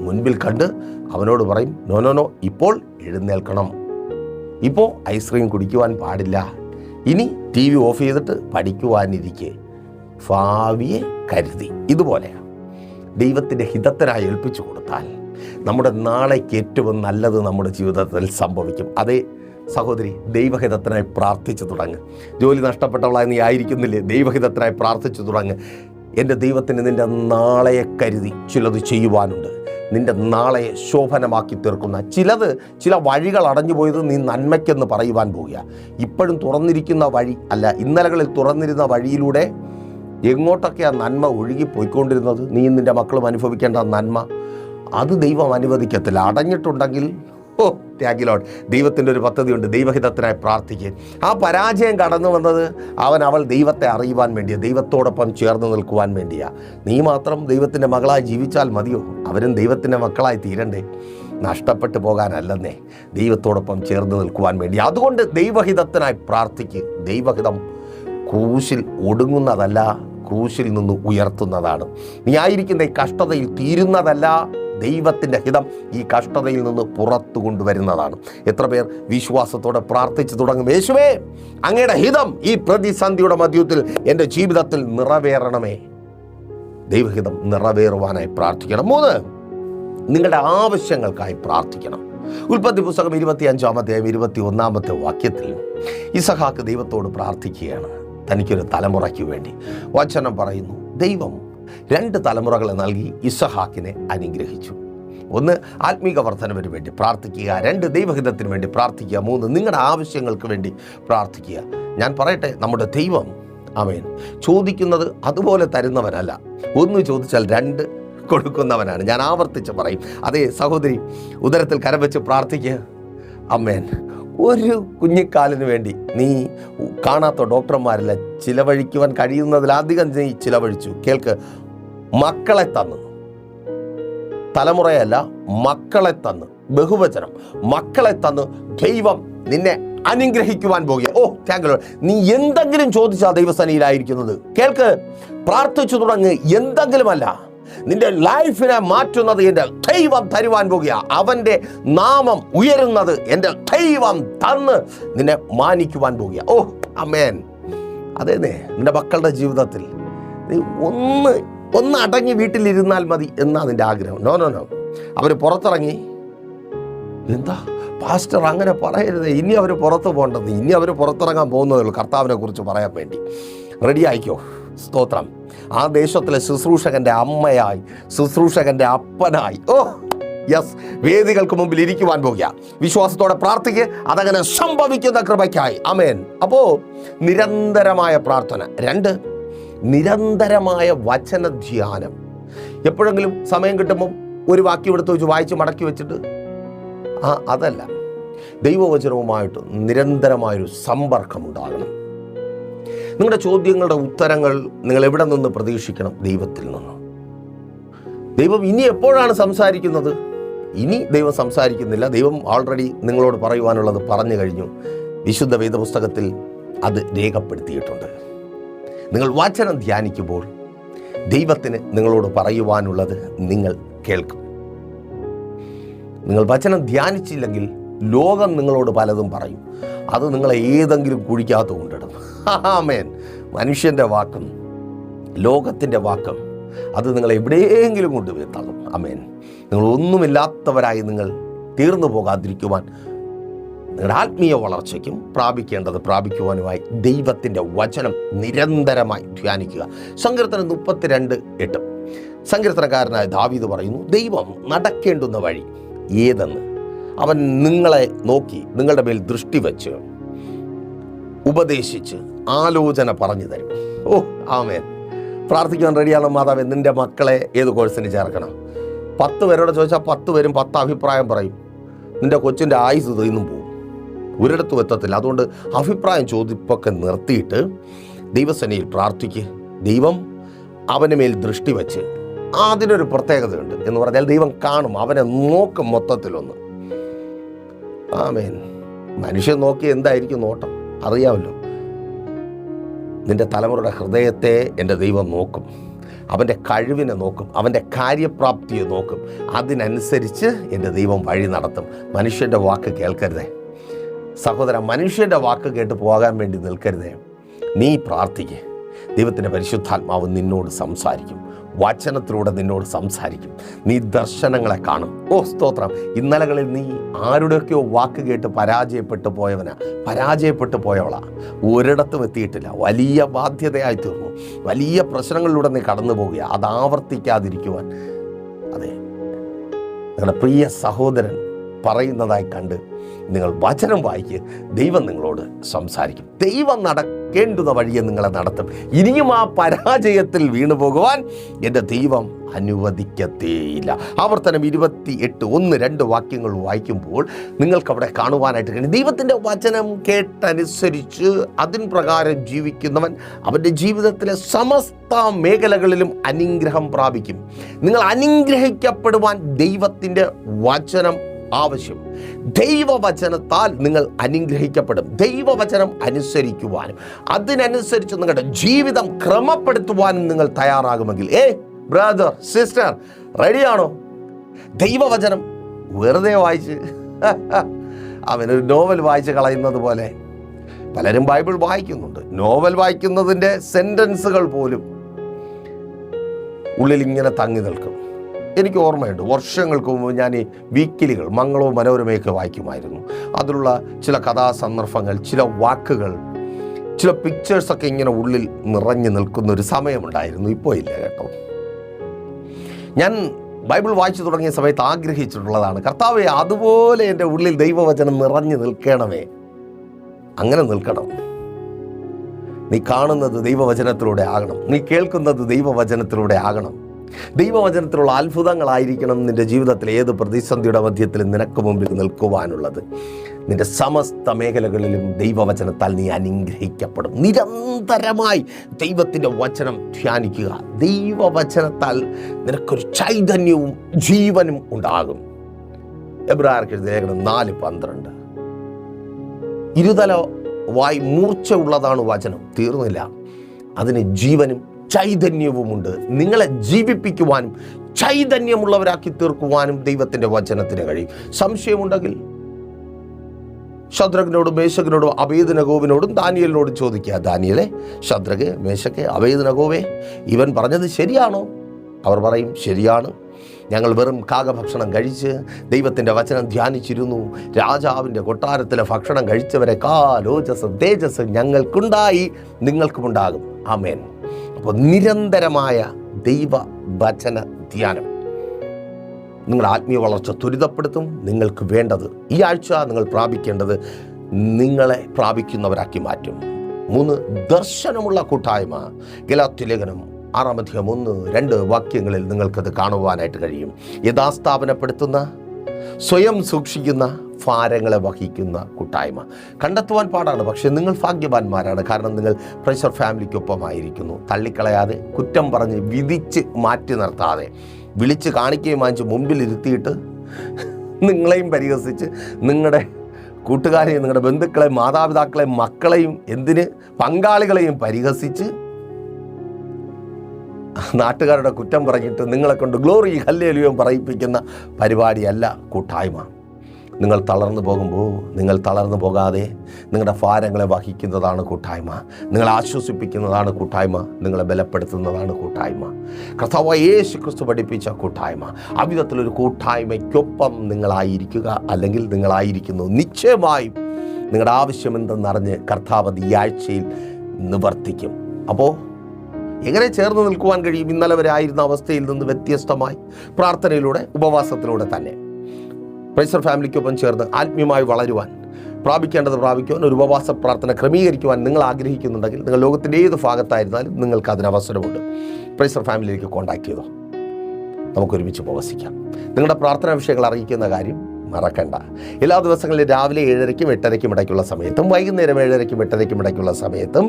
മുൻപിൽ കണ്ട് അവനോട് പറയും, നോ, ഇപ്പോൾ എഴുന്നേൽക്കണം, ഇപ്പോൾ ഐസ്ക്രീം കുടിക്കുവാൻ പാടില്ല, ഇനി TV ഓഫ് ചെയ്തിട്ട് പഠിക്കുവാനിരിക്കെ, ഭാവിയെ കരുതി. ഇതുപോലെയാണ് ദൈവത്തിൻ്റെ ഹിതത്തിനായി ഏൽപ്പിച്ചു കൊടുത്താൽ നമ്മുടെ നാളേക്ക് ഏറ്റവും നല്ലത് നമ്മുടെ ജീവിതത്തിൽ സംഭവിക്കും. അതേ സഹോദരി, ദൈവഹിതത്തിനായി പ്രാർത്ഥിച്ചു തുടങ്ങ്. ജോലി നഷ്ടപ്പെട്ടവളായി നീ ആയിരിക്കുന്നില്ലേ? ദൈവഹിതത്തിനായി പ്രാർത്ഥിച്ചു തുടങ്ങ്. എൻ്റെ ദൈവത്തിന് നിൻ്റെ നാളെയെ കരുതി ചിലത് ചെയ്യുവാനുണ്ട്. നിൻ്റെ നാളെ ശോഭനമാക്കി തീർക്കുന്ന ചില വഴികൾ അടഞ്ഞുപോയത് നീ നന്മയ്ക്കെന്ന് പറയുവാൻ പോവുക. ഇപ്പോഴും തുറന്നിരിക്കുന്ന വഴി അല്ല, ഇന്നലകളിൽ തുറന്നിരുന്ന വഴിയിലൂടെ എങ്ങോട്ടൊക്കെ ആ നന്മ ഒഴുകിപ്പോയിക്കൊണ്ടിരുന്നത്, നീ നിൻ്റെ മക്കളും അനുഭവിക്കേണ്ട നന്മ, അത് ദൈവം അനുവദിക്കത്തില്ല. അടഞ്ഞിട്ടുണ്ടെങ്കിൽ ത്യാഗിലോട്ട് ദൈവത്തിൻ്റെ ഒരു പദ്ധതിയുണ്ട്. ദൈവഹിതത്തിനായി പ്രാർത്ഥിക്കുക. ആ പരാജയം കടന്നു വന്നത് അവൾ ദൈവത്തെ അറിയുവാൻ വേണ്ടിയാണ്, ദൈവത്തോടൊപ്പം ചേർന്ന് നിൽക്കുവാൻ വേണ്ടിയാണ്. നീ മാത്രം ദൈവത്തിൻ്റെ മകളായി ജീവിച്ചാൽ മതിയോ? അവരും ദൈവത്തിൻ്റെ മക്കളായി തീരണ്ടേ? നഷ്ടപ്പെട്ടു പോകാനല്ലെന്നേ, ദൈവത്തോടൊപ്പം ചേർന്ന് നിൽക്കുവാൻ വേണ്ടി. അതുകൊണ്ട് ദൈവഹിതത്തിനായി പ്രാർത്ഥിക്കുക. ദൈവഹിതം ക്രൂശിൽ ഒടുങ്ങുന്നതല്ല, ക്രൂശിൽ നിന്ന് ഉയർത്തുന്നതാണ്. നീ ആയിരിക്കുന്ന ഈ കഷ്ടതയിൽ തീരുന്നതല്ല, ദൈവത്തിൻ്റെ ഹിതം ഈ കഷ്ടതയിൽ നിന്ന് പുറത്തു കൊണ്ടുവരുന്നതാണ്. എത്ര പേർ വിശ്വാസത്തോടെ പ്രാർത്ഥിച്ചു തുടങ്ങും, യേശുവേ അങ്ങയുടെ ഹിതം ഈ പ്രതിസന്ധിയുടെ മധ്യത്തിൽ എൻ്റെ ജീവിതത്തിൽ നിറവേറണമേ. ദൈവഹിതം നിറവേറുവാനായി പ്രാർത്ഥിക്കണം. 3, നിങ്ങളുടെ ആവശ്യങ്ങൾക്കായി പ്രാർത്ഥിക്കണം. ഉൽപ്പത്തി പുസ്തകം 25-ാം 21-ാമത്തെ വാക്യത്തിൽ ഇസഹാക്ക് ദൈവത്തോട് പ്രാർത്ഥിക്കുകയാണ്, തനിക്കൊരു തലമുറയ്ക്ക് വേണ്ടി. വചനം പറയുന്നു, ദൈവം 2 തലമുറകളെ നൽകി ഇസഹാക്കിനെ അനുഗ്രഹിച്ചു. 1, ആത്മീക വർധനവിന് വേണ്ടി പ്രാർത്ഥിക്കുക. 2, ദൈവഹിതത്തിന് വേണ്ടി പ്രാർത്ഥിക്കുക. 3, നിങ്ങളുടെ ആവശ്യങ്ങൾക്ക് വേണ്ടി പ്രാർത്ഥിക്കുക. ഞാൻ പറയട്ടെ, നമ്മുടെ ദൈവം ആമേൻ ചോദിക്കുന്നത് അതുപോലെ തരുന്നവനല്ല. 1 ചോദിച്ചാൽ 2 കൊടുക്കുന്നവനാണ്. ഞാൻ ആവർത്തിച്ച് പറയും. അതേ സഹോദരി, ഉദരത്തിൽ കരം വെച്ച് പ്രാർത്ഥിക്കുക. ആമേൻ. ഒരു കുഞ്ഞിക്കാലിന് വേണ്ടി നീ കാണാത്ത ഡോക്ടർമാരില്ല, ചിലവഴിക്കുവാൻ കഴിയുന്നതിലധികം നീ ചിലവഴിച്ചു. കേൾക്ക്, മക്കളെ തന്നു, തലമുറയല്ല മക്കളെ തന്നു, ബഹുവചനം മക്കളെ തന്നു ദൈവം നിന്നെ അനുഗ്രഹിക്കുവാൻ പോകുക. താങ്കൾ നീ എന്തെങ്കിലും ചോദിച്ചാൽ ദൈവസന്നിധിയിലായിരിക്കുന്നത്. കേൾക്ക്, പ്രാർത്ഥിച്ചു തുടങ്ങ്. എന്തെങ്കിലുമല്ല, നിന്റെ ലൈഫിനെ മാറ്റുന്നത് എൻ്റെ ദൈവം തരുവാൻ പോകുക. അവൻ്റെ നാമം ഉയരുന്നത് എൻ്റെ ദൈവം തന്ന് നിന്നെ മാനിക്കുവാൻ പോകുക. ആമേൻ. അതേന്നേ, നിന്റെ മക്കളുടെ ജീവിതത്തിൽ നീ ഒന്ന് അടങ്ങി വീട്ടിലിരുന്നാൽ മതി എന്നാ നിൻ്റെ ആഗ്രഹം. നോ, അവർ പുറത്തിറങ്ങി. എന്താ പാസ്റ്റർ അങ്ങനെ പറയരുത്, ഇനി അവർ പുറത്ത് പോകേണ്ടത്, ഇനി അവർ പുറത്തിറങ്ങാൻ പോകുന്നതേ ഉള്ളൂ കർത്താവിനെ കുറിച്ച് പറയാൻ വേണ്ടി. റെഡി ആയിക്കോ. സ്തോത്രം. ആ ദേശത്തിലെ ശുശ്രൂഷകൻ്റെ അമ്മയായി, ശുശ്രൂഷകൻ്റെ അപ്പനായി യെസ് വേദികൾക്ക് മുമ്പിൽ ഇരിക്കുവാൻ പോകുക. വിശ്വാസത്തോടെ പ്രാർത്ഥിക്കുക. അതങ്ങനെ സംഭവിക്കുന്ന കൃപയ്ക്കായി. ആമേൻ. അപ്പോൾ നിരന്തരമായ പ്രാർത്ഥന. 2, നിരന്തരമായ വചനധ്യാനം. എപ്പോഴെങ്കിലും സമയം കിട്ടുമ്പം ഒരു വാക്യം എടുത്ത് വെച്ച് വായിച്ച് മടക്കി വെച്ചിട്ട് അതല്ല, ദൈവവചനവുമായിട്ട് നിരന്തരമായൊരു സമ്പർക്കമുണ്ടാകണം. നിങ്ങളുടെ ചോദ്യങ്ങളുടെ ഉത്തരങ്ങൾ നിങ്ങൾ എവിടെ നിന്ന് പ്രതീക്ഷിക്കണം? ദൈവത്തിൽ നിന്ന്. ദൈവം ഇനി എപ്പോഴാണ് സംസാരിക്കുന്നത്? ഇനി ദൈവം സംസാരിക്കുന്നില്ല. ദൈവം ഓൾറെഡി നിങ്ങളോട് പറയുവാനുള്ളത് പറഞ്ഞു കഴിഞ്ഞു. വിശുദ്ധ വേദപുസ്തകത്തിൽ അത് രേഖപ്പെടുത്തിയിട്ടുണ്ട്. നിങ്ങൾ വചനം ധ്യാനിക്കുമ്പോൾ ദൈവത്തിന് നിങ്ങളോട് പറയുവാനുള്ളത് നിങ്ങൾ കേൾക്കും. നിങ്ങൾ വചനം ധ്യാനിച്ചില്ലെങ്കിൽ ലോകം നിങ്ങളോട് പലതും പറയും. അത് നിങ്ങളെ ഏതെങ്കിലും കുഴിക്കകത്ത് കൊണ്ടിടും. ആമേൻ. മനുഷ്യൻ്റെ വാക്കും ലോകത്തിൻ്റെ വാക്കും അത് നിങ്ങളെ എവിടെയെങ്കിലും കൊണ്ടുപോയി തള്ളും. ആമേൻ. നിങ്ങൾ ഒന്നുമില്ലാത്തവരായി നിങ്ങൾ തീർന്നു പോകാതിരിക്കുവാൻ നിങ്ങളുടെ ആത്മീയ വളർച്ചയ്ക്കും പ്രാപിക്കേണ്ടത് പ്രാപിക്കുവാനുമായി ദൈവത്തിൻ്റെ വചനം നിരന്തരമായി ധ്യാനിക്കുക. സങ്കീർത്തനം 32:8 സങ്കീർത്തനക്കാരനായ ദാവീദ് പറയുന്നു, ദൈവം നടക്കേണ്ടുന്ന വഴി ഏതെന്ന് അവൻ നിങ്ങളെ നോക്കി നിങ്ങളുടെ മേൽ ദൃഷ്ടി വച്ച് ഉപദേശിച്ച് ആലോചന പറഞ്ഞു തരും. ഓ ആമേൻ. പ്രാർത്ഥിക്കാൻ റെഡിയാണോ മാതാവേ? നിൻ്റെ മക്കളെ ഏത് കോഴ്സിന് ചേർക്കണം? 10 പേരോട് ചോദിച്ചാൽ 10 പേരും 10 അഭിപ്രായം പറയും. നിൻ്റെ കൊച്ചിൻ്റെ ആയുസ് തീർന്നും പോകും, ഒരിടത്തും എത്തത്തില്ല. അതുകൊണ്ട് അഭിപ്രായം ചോദിപ്പൊക്കെ നിർത്തിയിട്ട് ദൈവസേനയിൽ പ്രാർത്ഥിക്കുക. ദൈവം അവന് മേൽ ദൃഷ്ടി വച്ച്, അതിനൊരു പ്രത്യേകതയുണ്ട് എന്ന് പറഞ്ഞാൽ ദൈവം കാണും, അവനെ നോക്കും മൊത്തത്തിലൊന്ന്. ആമേൻ. മനുഷ്യൻ നോക്കി എന്തായിരിക്കും നോട്ടം അറിയാമല്ലോ. നിൻ്റെ തലമുറയുടെ ഹൃദയത്തെ എൻ്റെ ദൈവം നോക്കും, അവൻ്റെ കഴിവിനെ നോക്കും, അവൻ്റെ കാര്യപ്രാപ്തിയെ നോക്കും. അതിനനുസരിച്ച് എൻ്റെ ദൈവം വഴി നടത്തും. മനുഷ്യൻ്റെ വാക്ക് കേൾക്കരുതേ സഹോദര, മനുഷ്യൻ്റെ വാക്ക് കേട്ട് പോകാൻ വേണ്ടി നിൽക്കരുതേ. നീ പ്രാർത്ഥിക്കുക. ദൈവത്തിൻ്റെ പരിശുദ്ധാത്മാവ് നിന്നോട് സംസാരിക്കും, വചനത്തിലൂടെ നിന്നോട് സംസാരിക്കും. നീ ദർശനങ്ങളെ കാണും. ഓ സ്തോത്രം. ഇന്നലകളിൽ നീ ആരുടെയൊക്കെയോ വാക്ക് കേട്ട് പരാജയപ്പെട്ടു പോയവളാ. ഒരിടത്തും എത്തിയിട്ടില്ല. വലിയ ബാധ്യതയായി തീർന്നു. വലിയ പ്രശ്നങ്ങളിലൂടെ നീ കടന്നു പോകുക. അത് ആവർത്തിക്കാതിരിക്കുവാൻ അതെ നിങ്ങളുടെ പ്രിയ സഹോദരൻ പറയുന്നതായി കണ്ട് നിങ്ങൾ വചനം വായിക്കുക. ദൈവം നിങ്ങളോട് സംസാരിക്കും. ദൈവം നടക്കേണ്ടുന്ന വഴിയെ നിങ്ങളെ നടത്തും. ഇനിയും ആ പരാജയത്തിൽ വീണു പോകുവാൻ എൻ്റെ ദൈവം അനുവദിക്കത്തേയില്ല. ആവർത്തനം 28:1-2 വാക്യങ്ങൾ വായിക്കുമ്പോൾ നിങ്ങൾക്കവിടെ കാണുവാനായിട്ട് കഴിയും. ദൈവത്തിൻ്റെ വചനം കേട്ടനുസരിച്ച് അതിൻ പ്രകാരം ജീവിക്കുന്നവൻ അവൻ്റെ ജീവിതത്തിലെ സമസ്ത മേഖലകളിലും അനുഗ്രഹം പ്രാപിക്കും. നിങ്ങൾ അനുഗ്രഹിക്കപ്പെടുവാൻ ദൈവത്തിൻ്റെ വചനം ആവശ്യം. ദൈവവചനത്താൽ നിങ്ങൾ അനുഗ്രഹിക്കപ്പെടും. ദൈവവചനം അനുസരിക്കുവാനും അതിനനുസരിച്ച് നിങ്ങളുടെ ജീവിതം ക്രമപ്പെടുത്തുവാനും നിങ്ങൾ തയ്യാറാകുമെങ്കിൽ ബ്രദർ സിസ്റ്റർ റെഡിയാണോ? ദൈവവചനം വെറുതെ വായിച്ച് അവനൊരു നോവൽ വായിച്ച് കളയുന്നത് പോലെ പലരും ബൈബിൾ വായിക്കുന്നുണ്ട്. നോവൽ വായിക്കുന്നതിൻ്റെ സെൻറ്റൻസുകൾ പോലും ഉള്ളിലിങ്ങനെ തങ്ങി നിൽക്കും. എനിക്ക് ഓർമ്മയുണ്ട്, വർഷങ്ങൾക്ക് മുമ്പ് ഞാൻ ഈ വീക്കിലികൾ മംഗളവും മനോരമയൊക്കെ വായിക്കുമായിരുന്നു. അതിലുള്ള ചില കഥാസന്ദർഭങ്ങൾ, ചില വാക്കുകൾ, ചില പിക്ചേഴ്സൊക്കെ ഇങ്ങനെ ഉള്ളിൽ നിറഞ്ഞു നിൽക്കുന്ന ഒരു സമയമുണ്ടായിരുന്നു. ഇപ്പോൾ ഇല്ല കേട്ടോ. ഞാൻ ബൈബിൾ വായിച്ചു തുടങ്ങിയ സമയത്ത് ആഗ്രഹിച്ചിട്ടുള്ളതാണ്, കർത്താവേ അതുപോലെ എൻ്റെ ഉള്ളിൽ ദൈവവചനം നിറഞ്ഞു നിൽക്കണമേ. അങ്ങനെ നിൽക്കണം. നീ കാണുന്നത് ദൈവവചനത്തിലൂടെ ആകണം, നീ കേൾക്കുന്നത് ദൈവവചനത്തിലൂടെ ആകണം. ദൈവവചനത്തിലുള്ള അത്ഭുതങ്ങളായിരിക്കണം നിൻ്റെ ജീവിതത്തിൽ ഏത് പ്രതിസന്ധിയുടെ മധ്യത്തിൽ നിനക്ക് മുമ്പിൽ നിൽക്കുവാനുള്ളത്. നിൻ്റെ സമസ്ത മേഖലകളിലും ദൈവവചനത്താൽ നീ അനുഗ്രഹിക്കപ്പെടും. നിരന്തരമായി ദൈവത്തിൻ്റെ വചനം ധ്യാനിക്കുക. ദൈവവചനത്താൽ നിനക്കൊരു ചൈതന്യവും ജീവനും ഉണ്ടാകും. എബ്രായർക്ക് എഴുതിയ ലേഖനം 4:12 ഇരുതലവായി മൂർച്ച ഉള്ളതാണ് വചനം. തീർന്നില്ല, അതിന് ജീവനും ചൈതന്യവുമുണ്ട്. നിങ്ങളെ ജീവിപ്പിക്കുവാനും ചൈതന്യമുള്ളവരാക്കി തീർക്കുവാനും ദൈവത്തിൻ്റെ വചനത്തിന് കഴിയും. സംശയമുണ്ടെങ്കിൽ ശദ്രകിനോടും മേശകിനോടും അബേദ്നെഗോവിനോടും ദാനിയേലിനോടും ചോദിക്കുക, ദാനിയേലേ, ശദ്രക്, മേശക്ക്, അബേദ്നെഗോവേ, ഇവൻ പറഞ്ഞത് ശരിയാണോ? അവർ പറയും, ശരിയാണ്. ഞങ്ങൾ വെറും കാകഭക്ഷണം കഴിച്ച് ദൈവത്തിൻ്റെ വചനം ധ്യാനിച്ചിരുന്നു. രാജാവിൻ്റെ കൊട്ടാരത്തിലെ ഭക്ഷണം കഴിച്ചവരെക്കാൾ ഓജസ്സും തേജസ്സും ഞങ്ങൾക്കുണ്ടായി, നിങ്ങൾക്കുമുണ്ടാകും. ആമേൻ. അപ്പോൾ നിരന്തരമായ ദൈവവചന ധ്യാനം നിങ്ങളുടെ ആത്മീയ വളർച്ച ത്വരിതപ്പെടുത്തും. നിങ്ങൾക്ക് വേണ്ടത് ഈ ആഴ്ച നിങ്ങൾ പ്രാപിക്കേണ്ടത് നിങ്ങളെ പ്രാപിക്കുന്നവരാക്കി മാറ്റും. 3 ദർശനമുള്ള കൂട്ടായ്മ. ഗലാത്യലേഖനം 6:1-2 വാക്യങ്ങളിൽ നിങ്ങൾക്കത് കാണുവാനായിട്ട് കഴിയും. യഥാസ്ഥാപനപ്പെടുത്തുന്ന, സ്വയം സൂക്ഷിക്കുന്ന, ഭാരങ്ങളെ വഹിക്കുന്ന കൂട്ടായ്മ. കണ്ടെത്തുവാൻ പാടാണ്, പക്ഷേ നിങ്ങൾ ഭാഗ്യവാന്മാരാണ്. കാരണം നിങ്ങൾ പ്രഷർ ഫാമിലിക്കൊപ്പമായിരിക്കുന്നു. തള്ളിക്കളയാതെ, കുറ്റം പറഞ്ഞ് വിധിച്ച് മാറ്റി നിർത്താതെ, വിളിച്ച് കാണിക്കുകയും വാങ്ങിച്ച് മുമ്പിലിരുത്തിയിട്ട് നിങ്ങളെയും പരിഹസിച്ച്, നിങ്ങളുടെ കൂട്ടുകാരെയും നിങ്ങളുടെ ബന്ധുക്കളെയും മാതാപിതാക്കളെയും മക്കളെയും എന്തിന് പങ്കാളികളെയും പരിഹസിച്ച് നാട്ടുകാരുടെ കുറ്റം പറഞ്ഞിട്ട് നിങ്ങളെ കൊണ്ട് ഗ്ലോറി ഹല്ലേലൂയ പറയിപ്പിക്കുന്ന പരിപാടിയല്ല കൂട്ടായ്മ. നിങ്ങൾ തളർന്നു പോകുമ്പോൾ നിങ്ങൾ തളർന്നു പോകാതെ നിങ്ങളുടെ ഭാരങ്ങളെ വഹിക്കുന്നതാണ് കൂട്ടായ്മ. നിങ്ങളെ ആശ്വസിപ്പിക്കുന്നതാണ് കൂട്ടായ്മ. നിങ്ങളെ ബലപ്പെടുത്തുന്നതാണ് കൂട്ടായ്മ. കർത്താവായ യേശു ക്രിസ്തു പഠിപ്പിച്ച കൂട്ടായ്മ. അവിധത്തിലൊരു കൂട്ടായ്മയ്ക്കൊപ്പം നിങ്ങളായിരിക്കുക, അല്ലെങ്കിൽ നിങ്ങളായിരിക്കുന്നു. നിശ്ചയമായും നിങ്ങളുടെ ആവശ്യമെന്തെന്നറിഞ്ഞ് കർത്താവ് ഈ ആഴ്ചയിൽ നിവർത്തിക്കും. അപ്പോൾ എങ്ങനെ ചേർന്ന് നിൽക്കുവാൻ കഴിയും? ഇന്നലെ വരെ ആയിരുന്ന അവസ്ഥയിൽ നിന്ന് വ്യത്യസ്തമായി പ്രാർത്ഥനയിലൂടെ, ഉപവാസത്തിലൂടെ തന്നെ പ്രൈസർ ഫാമിലിക്കൊപ്പം ചേർന്ന് ആത്മീയമായി വളരുവാൻ, പ്രാപിക്കേണ്ടത് പ്രാപിക്കുവാൻ, ഒരു ഉപവാസ പ്രാർത്ഥന ക്രമീകരിക്കുവാൻ നിങ്ങൾ ആഗ്രഹിക്കുന്നുണ്ടെങ്കിൽ, നിങ്ങൾ ലോകത്തിൻ്റെ ഏത് ഭാഗത്തായിരുന്നാലും നിങ്ങൾക്ക് അതിന് അവസരമുണ്ട്. പ്രൈസർ ഫാമിലിയിലേക്ക് കോൺടാക്ട് ചെയ്തോ, നമുക്കൊരുമിച്ച് ഉപവസിക്കാം. നിങ്ങളുടെ പ്രാർത്ഥനാ വിഷയങ്ങൾ അറിയിക്കുന്ന കാര്യം മറക്കണ്ട. എല്ലാ ദിവസങ്ങളിലും രാവിലെ 7:30-ക്കും 8:30-ക്കും ഇടയ്ക്കുള്ള സമയത്തും വൈകുന്നേരം 7:30-ക്കും 8:30-ക്കും ഇടയ്ക്കുള്ള സമയത്തും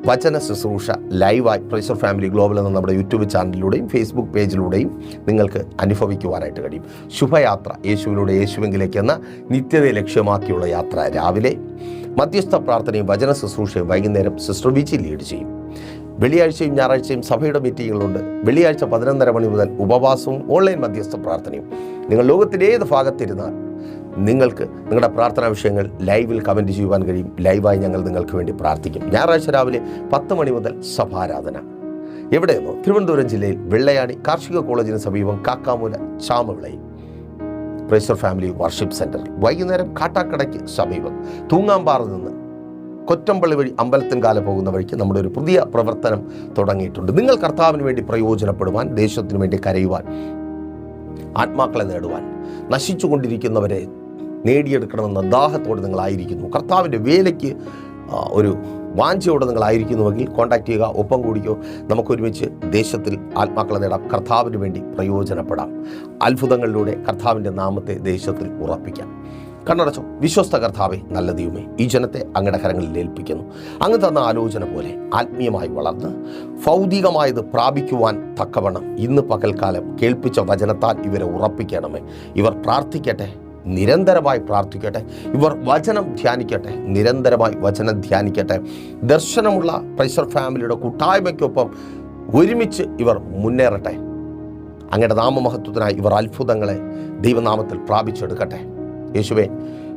വചന ശുശ്രൂഷ ലൈവായി പ്രൈസർ ഫാമിലി ഗ്ലോബൽ എന്ന നമ്മുടെ യൂട്യൂബ് ചാനലിലൂടെയും ഫേസ്ബുക്ക് പേജിലൂടെയും നിങ്ങൾക്ക് അനുഭവിക്കുവാനായിട്ട് കഴിയും. ശുഭയാത്ര യേശുവിലൂടെ യേശുവെങ്കിലേക്ക് എന്ന നിത്യതയെ ലക്ഷ്യമാക്കിയുള്ള യാത്ര രാവിലെ, മധ്യസ്ഥ പ്രാർത്ഥനയും വചന ശുശ്രൂഷയും വൈകുന്നേരം സിസ്റ്റർ വിജി ലീഡ് ചെയ്യും. വെള്ളിയാഴ്ചയും ഞായറാഴ്ചയും സഭയുടെ മീറ്റിങ്ങുകളുണ്ട്. വെള്ളിയാഴ്ച 11:30 മണി മുതൽ ഉപവാസവും ഓൺലൈൻ മധ്യസ്ഥ പ്രാർത്ഥനയും. നിങ്ങൾ ലോകത്തിൻ്റെ ഏത് ഭാഗത്തിരുന്നാൽ നിങ്ങൾക്ക് നിങ്ങളുടെ പ്രാർത്ഥനാ വിഷയങ്ങൾ ലൈവിൽ കമൻറ്റ് ചെയ്യുവാൻ കഴിയും. ലൈവായി ഞങ്ങൾ നിങ്ങൾക്ക് വേണ്ടി പ്രാർത്ഥിക്കും. ഞായറാഴ്ച രാവിലെ 10 മണി മുതൽ സഭാരാധന. എവിടെയെന്നോ? തിരുവനന്തപുരം ജില്ലയിൽ വെള്ളയാണി കാർഷിക കോളേജിന് സമീപം കാക്കാമൂല ചാമവിളയിൽ പ്രൈസർ ഫാമിലി വർഷിപ്പ് സെൻറ്ററിൽ. വൈകുന്നേരം കാട്ടാക്കടയ്ക്ക് സമീപം തൂങ്ങാമ്പാറ നിന്ന് കൊറ്റമ്പള്ളി വഴി അമ്പലത്തിൻകാല പോകുന്ന വഴിക്ക് നമ്മുടെ ഒരു പുതിയ പ്രവർത്തനം തുടങ്ങിയിട്ടുണ്ട്. നിങ്ങൾ കർത്താവിന് വേണ്ടി പ്രയോജനപ്പെടുവാൻ, ദേശത്തിന് വേണ്ടി കരയുവാൻ, ആത്മാക്കളെ നേടുവാൻ, നശിച്ചുകൊണ്ടിരിക്കുന്നവരെ നേടിയെടുക്കണമെന്ന ദാഹത്തോടെ നിങ്ങളായിരിക്കുന്നു, കർത്താവിൻ്റെ വേലയ്ക്ക് ഒരു വാഞ്ചയോടെ നിങ്ങളായിരിക്കുന്നുവെങ്കിൽ കോൺടാക്ട് ചെയ്യുക, ഒപ്പം കൂടിക്കോ. നമുക്കൊരുമിച്ച് ദേശത്തിൽ ആത്മാക്കളെ നേടാം, കർത്താവിന് വേണ്ടി പ്രയോജനപ്പെടാം. അത്ഭുതങ്ങളിലൂടെ കർത്താവിൻ്റെ നാമത്തെ ദേശത്തിൽ ഉറപ്പിക്കാം. കണ്ണടച്ചോ. വിശ്വസ്ത കർത്താവേ, നല്ല ദൈവമേ, ഈ ജനത്തെ അങ്ങയുടെ കരങ്ങളിൽ ഏൽപ്പിക്കുന്നു. അങ്ങ് തന്ന ആലോചന പോലെ ആത്മീയമായി വളർന്ന് ഭൗതികമായത് പ്രാപിക്കുവാൻ തക്കവണ്ണം ഇന്ന് പകൽക്കാലം കേൾപ്പിച്ച വചനത്താൽ ഇവരെ ഉറപ്പിക്കണമേ. ഇവർ പ്രാർത്ഥിക്കട്ടെ, നിരന്തരമായി പ്രാർത്ഥിക്കട്ടെ. ഇവർ വചനം ധ്യാനിക്കട്ടെ, നിരന്തരമായി വചനം ധ്യാനിക്കട്ടെ. ദർശനമുള്ള പ്രൈസർ ഫാമിലിയുടെ കൂട്ടായ്മയ്ക്കൊപ്പം ഒരുമിച്ച് ഇവർ മുന്നേറട്ടെ. അങ്ങയുടെ നാമമഹത്വത്തിനായി ഇവർ അത്ഭുതങ്ങളെ ദൈവനാമത്തിൽ പ്രാപിച്ചെടുക്കട്ടെ. യേശുവേ,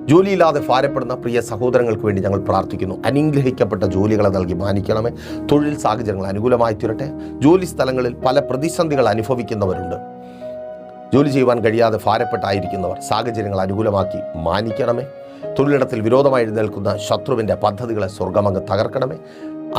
ജോലിയില്ലാതെ ഭാരപ്പെടുന്ന പ്രിയ സഹോദരങ്ങൾക്ക് വേണ്ടി ഞങ്ങൾ പ്രാർത്ഥിക്കുന്നു. അനുഗ്രഹിക്കപ്പെട്ട ജോലികളെ നൽകി മാനിക്കണമേ. തൊഴിൽ സാഹചര്യങ്ങൾ അനുകൂലമായി തീരട്ടെ. ജോലി സ്ഥലങ്ങളിൽ പല പ്രതിസന്ധികൾ അനുഭവിക്കുന്നവരുണ്ട്. ജോലി ചെയ്യുവാൻ കഴിയാതെ ഭാരപ്പെട്ടായിരിക്കുന്നവർ സാഹചര്യങ്ങൾ അനുകൂലമാക്കി മാനിക്കണമേ. തൊഴിലിടത്തിൽ വിരോധമായി എഴുന്നേൽക്കുന്ന ശത്രുവിൻ്റെ പദ്ധതികളെ സ്വർഗമങ്ങ് തകർക്കണമേ.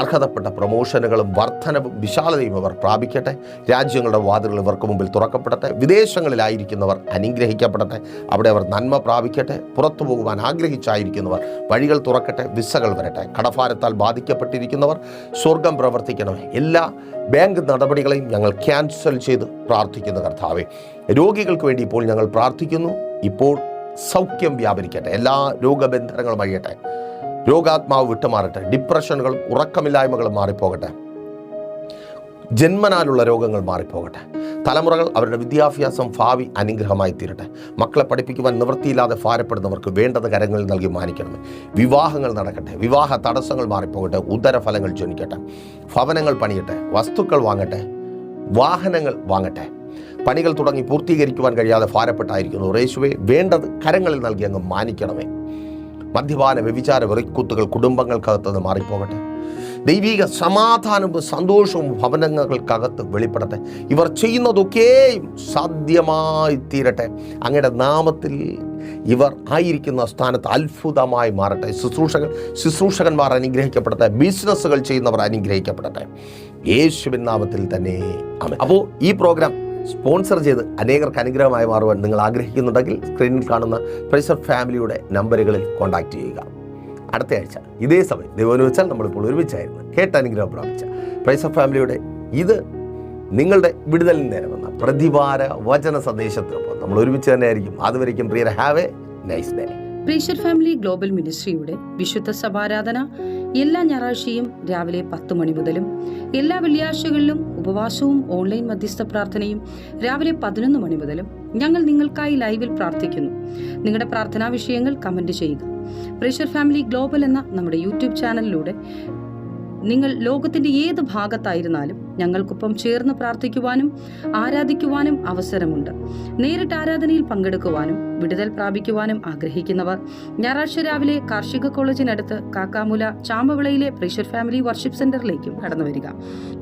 അർഹതപ്പെട്ട പ്രമോഷനുകളും വർധനവും വിശാലതയും ഇവർ പ്രാപിക്കട്ടെ. രാജ്യങ്ങളുടെ വാതിലുകൾ ഇവർക്ക് മുമ്പിൽ തുറക്കപ്പെടട്ടെ. വിദേശങ്ങളിലായിരിക്കുന്നവർ അനുഗ്രഹിക്കപ്പെടട്ടെ. അവിടെ അവർ നന്മ പ്രാപിക്കട്ടെ. പുറത്തു പോകുവാൻ ആഗ്രഹിച്ചായിരിക്കുന്നവർ വഴികൾ തുറക്കട്ടെ, വിസകൾ വരട്ടെ. കടഭാരത്താൽ ബാധിക്കപ്പെട്ടിരിക്കുന്നവർ സ്വർഗം പ്രവർത്തിക്കണമേ. എല്ലാ ബാങ്ക് നടപടികളെയും ഞങ്ങൾ ക്യാൻസൽ ചെയ്ത് പ്രാർത്ഥിക്കുന്നു കർത്താവേ. രോഗികൾക്ക് വേണ്ടി ഇപ്പോൾ ഞങ്ങൾ പ്രാർത്ഥിക്കുന്നു. ഇപ്പോൾ സൗഖ്യം വ്യാപരിക്കട്ടെ. എല്ലാ രോഗബന്ധനങ്ങളും അഴിയട്ടെ. രോഗാത്മാവ് വിട്ടുമാറട്ടെ. ഡിപ്രഷനുകളും ഉറക്കമില്ലായ്മകളും മാറിപ്പോകട്ടെ. ജന്മനാലുള്ള രോഗങ്ങൾ മാറിപ്പോകട്ടെ. തലമുറകൾ അവരുടെ വിദ്യാഭ്യാസം ഭാവി അനുഗ്രഹമായി തീരട്ടെ. മക്കളെ പഠിപ്പിക്കുവാൻ നിവൃത്തിയില്ലാതെ ഭാരപ്പെടുന്നവർക്ക് വേണ്ടത് കരങ്ങളിൽ നൽകി മാനിക്കണമേ. വിവാഹങ്ങൾ നടക്കട്ടെ. വിവാഹ തടസ്സങ്ങൾ മാറിപ്പോകട്ടെ. ഉദരഫലങ്ങൾ ജനിക്കട്ടെ. ഭവനങ്ങൾ പണിയട്ടെ. വസ്തുക്കൾ വാങ്ങട്ടെ. വാഹനങ്ങൾ വാങ്ങട്ടെ. പണികൾ തുടങ്ങി പൂർത്തീകരിക്കുവാൻ കഴിയാതെ ഭാരപ്പെട്ടായിരിക്കുന്നു. യേശുവേ, വേണ്ടത് കരങ്ങളിൽ നൽകി അങ്ങ് മാനിക്കണമേ. മദ്യപാന വ്യഭിചാര വെറിക്കൂത്തുകൾ കുടുംബങ്ങൾക്കകത്ത് മാറിപ്പോകട്ടെ. ദൈവിക സമാധാനവും സന്തോഷവും ഭവനങ്ങൾക്കകത്ത് വെളിപ്പെടട്ടെ. ഇവർ ചെയ്യുന്നതൊക്കെയും സാധ്യമായി തീരട്ടെ. അങ്ങയുടെ നാമത്തിൽ ഇവർ ആയിരിക്കുന്ന സ്ഥാനത്ത് അത്ഭുതമായി മാറട്ടെ. ശുശ്രൂഷകന്മാർ അനുഗ്രഹിക്കപ്പെടട്ടെ. ബിസിനസ്സുകൾ ചെയ്യുന്നവർ അനുഗ്രഹിക്കപ്പെടട്ടെ. യേശുവിൻ നാമത്തിൽ തന്നെ ആമേൻ. അപ്പോൾ ഈ പ്രോഗ്രാം സ്പോൺസർ ചെയ്ത് അനേകർക്ക് അനുഗ്രഹമായി മാറുവാൻ നിങ്ങൾ ആഗ്രഹിക്കുന്നുണ്ടെങ്കിൽ സ്ക്രീനിൽ കാണുന്ന പ്രൈസർ ഫാമിലിയുടെ നമ്പറുകളിൽ കോൺടാക്ട് ചെയ്യുക. അടുത്ത ആഴ്ച ഇതേ സമയം ദൈവം വെച്ചാൽ നമ്മളിപ്പോൾ ഒരുമിച്ചായിരുന്നു കേട്ട അനുഗ്രഹം പ്രാപിച്ച പ്രൈസർ ഫാമിലിയുടെ ഇത് നിങ്ങളുടെ വിടുതലിന് നേരമെന്ന പ്രതിവാര വചന സന്ദേശത്തിനൊപ്പം നമ്മൾ ഒരുമിച്ച് തന്നെ ആയിരിക്കും. അതുവരെയും പ്രിയരെ, have a nice day. Praiser family global മിനിസ്ട്രിയുടെ വിശുദ്ധ സഭാരാധന എല്ലാ ഞായറാഴ്ചയും രാവിലെ 10 മണി മുതലും എല്ലാ വെള്ളിയാഴ്ചകളിലും ഉപവാസവും ഓൺലൈൻ മധ്യസ്ഥ പ്രാർത്ഥനയും രാവിലെ 11 മണി മുതലും ഞങ്ങൾ നിങ്ങൾക്കായി ലൈവിൽ പ്രാർത്ഥിക്കുന്നു. നിങ്ങളുടെ പ്രാർത്ഥനാ വിഷയങ്ങൾ കമന്റ് ചെയ്യുക. പ്രൈസർ ഫാമിലി ഗ്ലോബൽ എന്ന നമ്മുടെ യൂട്യൂബ് ചാനലിലൂടെ നിങ്ങൾ ലോകത്തിന്റെ ഏത് ഭാഗത്തായിരുന്നാലും ഞങ്ങൾക്കൊപ്പം ചേർന്ന് പ്രാർത്ഥിക്കുവാനും ആരാധിക്കുവാനും അവസരമുണ്ട്. നേരിട്ട് ആരാധനയിൽ പങ്കെടുക്കുവാനും വിടുതൽ പ്രാപിക്കുവാനും ആഗ്രഹിക്കുന്നവർ ഞായറാഴ്ച രാവിലെ കാർഷിക കോളേജിനടുത്ത് കാക്കാമുല ചാമ്പവിളയിലെ പ്രേഷർ ഫാമിലി വർഷിപ്പ് സെന്ററിലേക്കും കടന്നു വരിക.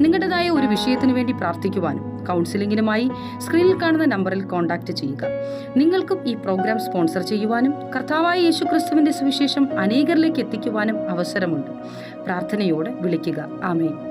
നിങ്ങളുടേതായ ഒരു വിഷയത്തിനു വേണ്ടി പ്രാർത്ഥിക്കുവാനും കൗൺസിലിംഗിനുമായി സ്ക്രീനിൽ കാണുന്ന നമ്പറിൽ കോൺടാക്ട് ചെയ്യുക. നിങ്ങൾക്കും ഈ പ്രോഗ്രാം സ്പോൺസർ ചെയ്യുവാനും കർത്താവായ യേശുക്രിസ്തുവിന്റെ സുവിശേഷം അനേകരിലേക്ക് എത്തിക്കുവാനും അവസരമുണ്ട്. പ്രാർത്ഥനയോടെ വിളിക്കുക. ആമേൻ.